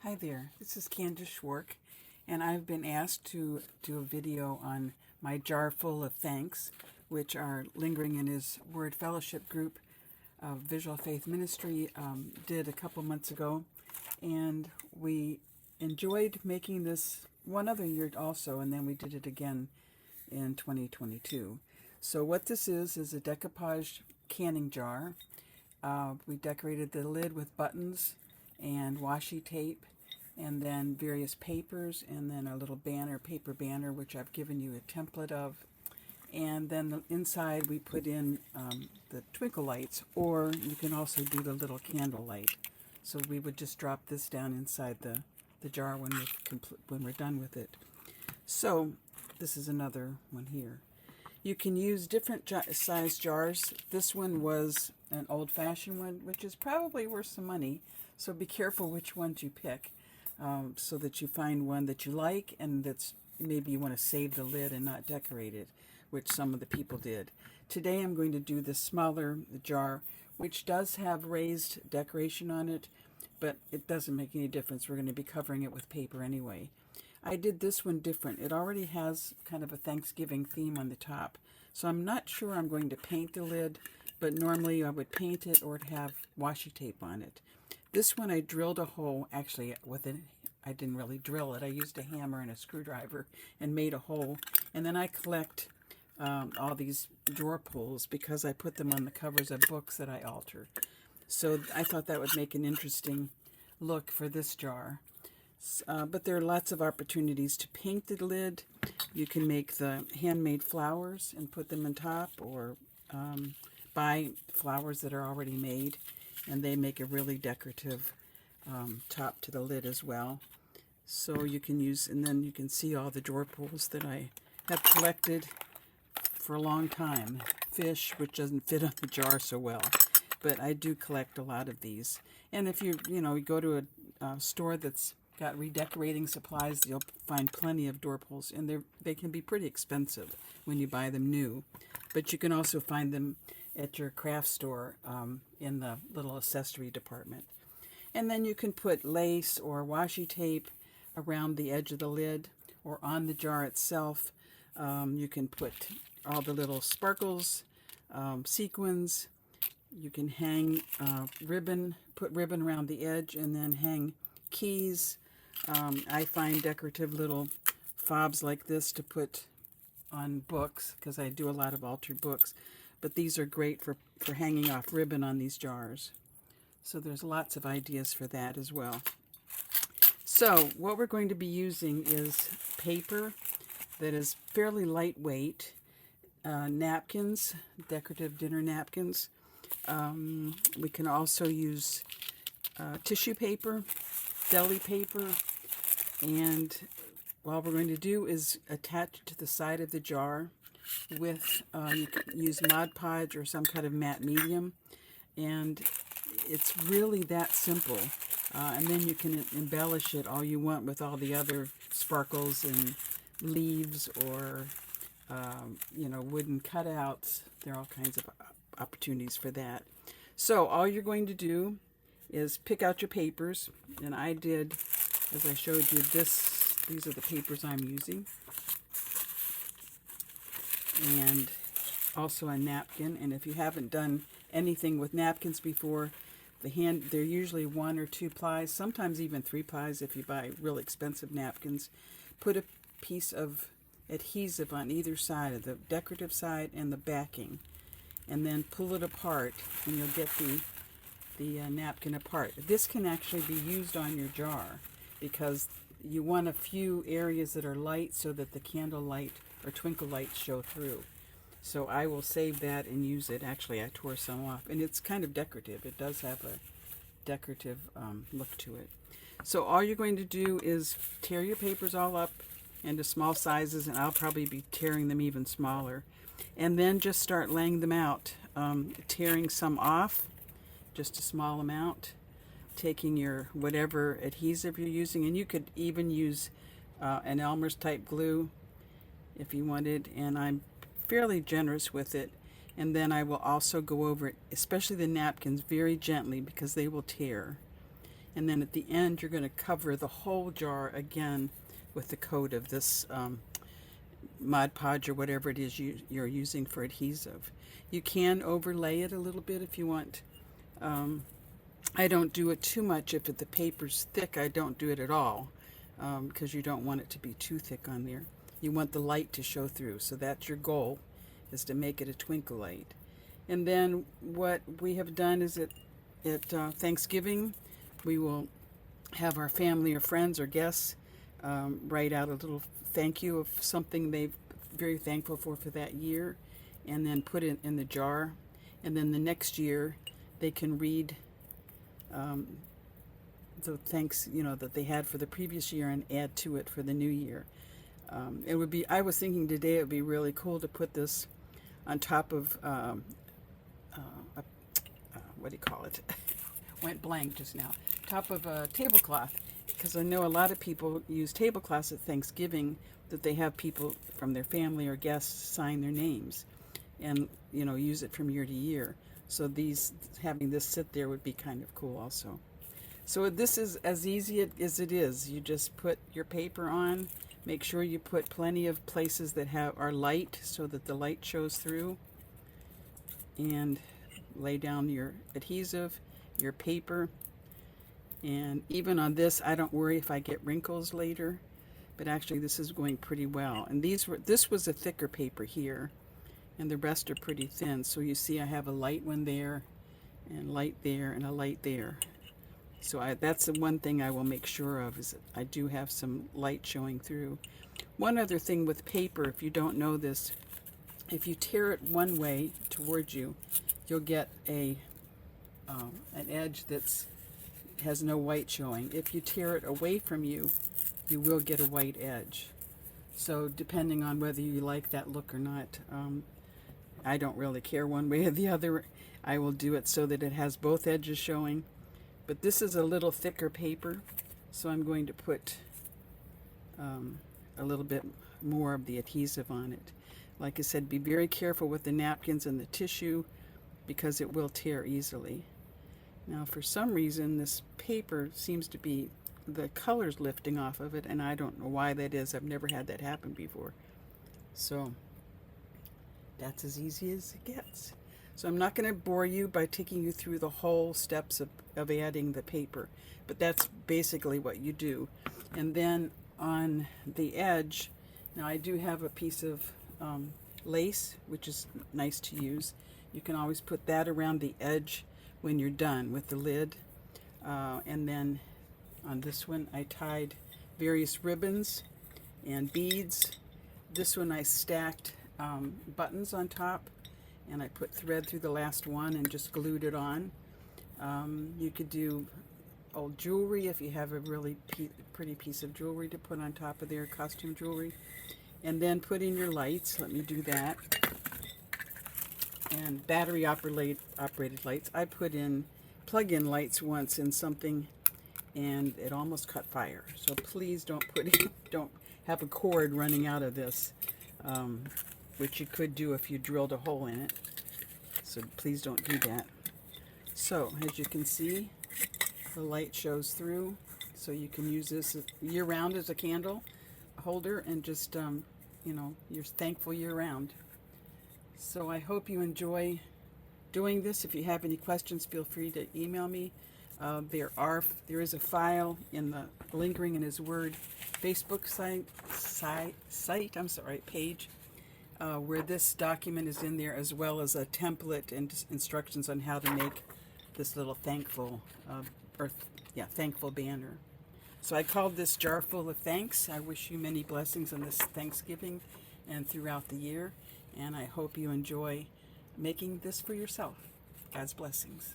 Hi there, this is Candace Schwark, and I've been asked to do a video on my jar full of thanks, which our Lingering in His Word Fellowship group of Visual Faith Ministry did a couple months ago, and we enjoyed making this one other year also, and then we did it again in 2022. So what this is a decoupage canning jar. We decorated the lid with buttons and washi tape, and then various papers, and then a little banner, paper banner, which I've given you a template of. And then inside we put in the twinkle lights, or you can also do the little candle light. So we would just drop this down inside the jar when we're done with it. So this is another one here. You can use different size jars. This one was an old-fashioned one, which is probably worth some money. So be careful which ones you pick, so that you find one that you like and that's maybe you want to save the lid and not decorate it, which some of the people did. Today I'm going to do the smaller jar, which does have raised decoration on it, but it doesn't make any difference. We're going to be covering it with paper anyway. I did this one different. It already has kind of a Thanksgiving theme on the top, so I'm not sure I'm going to paint the lid, but normally I would paint it or have washi tape on it. This one I drilled a hole, actually I didn't really drill it. I used a hammer and a screwdriver and made a hole. And then I collect all these drawer pulls because I put them on the covers of books that I alter. So I thought that would make an interesting look for this jar. But there are lots of opportunities to paint the lid. You can make the handmade flowers and put them on top, or buy flowers that are already made, and they make a really decorative top to the lid as well. So you can use, and then you can see all the drawer pulls that I have collected for a long time. Fish, which doesn't fit on the jar so well, but I do collect a lot of these. And if you go to a store that's got redecorating supplies, you'll find plenty of door pulls, and they can be pretty expensive when you buy them new. But you can also find them at your craft store in the little accessory department. And then you can put lace or washi tape around the edge of the lid or on the jar itself. You can put all the little sparkles, sequins. You can hang ribbon, put ribbon around the edge, and then hang keys. I find decorative little fobs like this to put on books, because I do a lot of altered books. But these are great for hanging off ribbon on these jars. So there's lots of ideas for that as well. So what we're going to be using is paper that is fairly lightweight, napkins, decorative dinner napkins. We can also use tissue paper, deli paper, and what we're going to do is attach it to the side of the jar with, you can use Mod Podge or some kind of matte medium, and it's really that simple. And then you can embellish it all you want with all the other sparkles and leaves, or wooden cutouts. There are all kinds of opportunities for that. So all you're going to do is pick out your papers, and I did, as I showed you, these are the papers I'm using, and also a napkin. And if you haven't done anything with napkins before, they're usually 1 or 2 plies, sometimes even 3 plies if you buy really expensive napkins. Put a piece of adhesive on either side, of the decorative side and the backing, and then pull it apart, and you'll get the napkin apart. This can actually be used on your jar because you want a few areas that are light so that the candle light or twinkle lights show through. So I will save that and use it. Actually, I tore some off, and it's kind of decorative. It does have a decorative look to it. So all you're going to do is tear your papers all up into small sizes, and I'll probably be tearing them even smaller. And then just start laying them out, tearing some off, just a small amount, taking your whatever adhesive you're using, and you could even use an Elmer's type glue if you wanted, and I'm fairly generous with it. And then I will also go over it, especially the napkins, very gently because they will tear. And then at the end, you're going to cover the whole jar again with the coat of this Mod Podge or whatever it is you're using for adhesive. You can overlay it a little bit if you want. I don't do it too much. If the paper's thick, I don't do it at all, because you don't want it to be too thick on there. You want the light to show through, so that's your goal, is to make it a twinkle light. And then what we have done is at Thanksgiving, we will have our family or friends or guests write out a little thank you of something they're very thankful for that year, and then put it in the jar. And then the next year, they can read the thanks, that they had for the previous year and add to it for the new year. It would be, I was thinking today it would be really cool to put this on top of, what do you call it? Went blank just now. Top of a tablecloth, because I know a lot of people use tablecloths at Thanksgiving, that they have people from their family or guests sign their names and, use it from year to year. So having this sit there would be kind of cool also. So this is as easy as it is. You just put your paper on. Make sure you put plenty of places that are light so that the light shows through. And lay down your adhesive, your paper. And even on this, I don't worry if I get wrinkles later. But actually this is going pretty well. And this was a thicker paper here. And the rest are pretty thin. So you see I have a light one there, and light there, and a light there. So that's the one thing I will make sure of, is that I do have some light showing through. One other thing with paper, if you don't know this, if you tear it one way towards you, you'll get an edge that has no white showing. If you tear it away from you, you will get a white edge. So depending on whether you like that look or not, I don't really care one way or the other. I will do it so that it has both edges showing. But this is a little thicker paper, so I'm going to put a little bit more of the adhesive on it. Like I said, be very careful with the napkins and the tissue, because it will tear easily. Now for some reason this paper seems to be, the color's lifting off of it, and I don't know why that is. I've never had that happen before. So that's as easy as it gets. So I'm not going to bore you by taking you through the whole steps of adding the paper, but that's basically what you do. And then on the edge, now I do have a piece of lace, which is nice to use. You can always put that around the edge when you're done with the lid. And then on this one I tied various ribbons and beads. This one I stacked buttons on top, and I put thread through the last one and just glued it on. You could do old jewelry if you have a really pretty piece of jewelry to put on top of their costume jewelry. And then put in your lights. Let me do that. And battery operated lights. I put in plug-in lights once in something, and it almost caught fire. So please don't have a cord running out of this, which you could do if you drilled a hole in it. So please don't do that. So as you can see, the light shows through, so you can use this year-round as a candle holder, and just you're thankful year-round. So I hope you enjoy doing this. If you have any questions, feel free to email me. There is a file in the Lingering in His Word Facebook page, where this document is in there, as well as a template and instructions on how to make this little thankful banner. So I called this Jar Full of Thanks. I wish you many blessings on this Thanksgiving and throughout the year, and I hope you enjoy making this for yourself. God's blessings.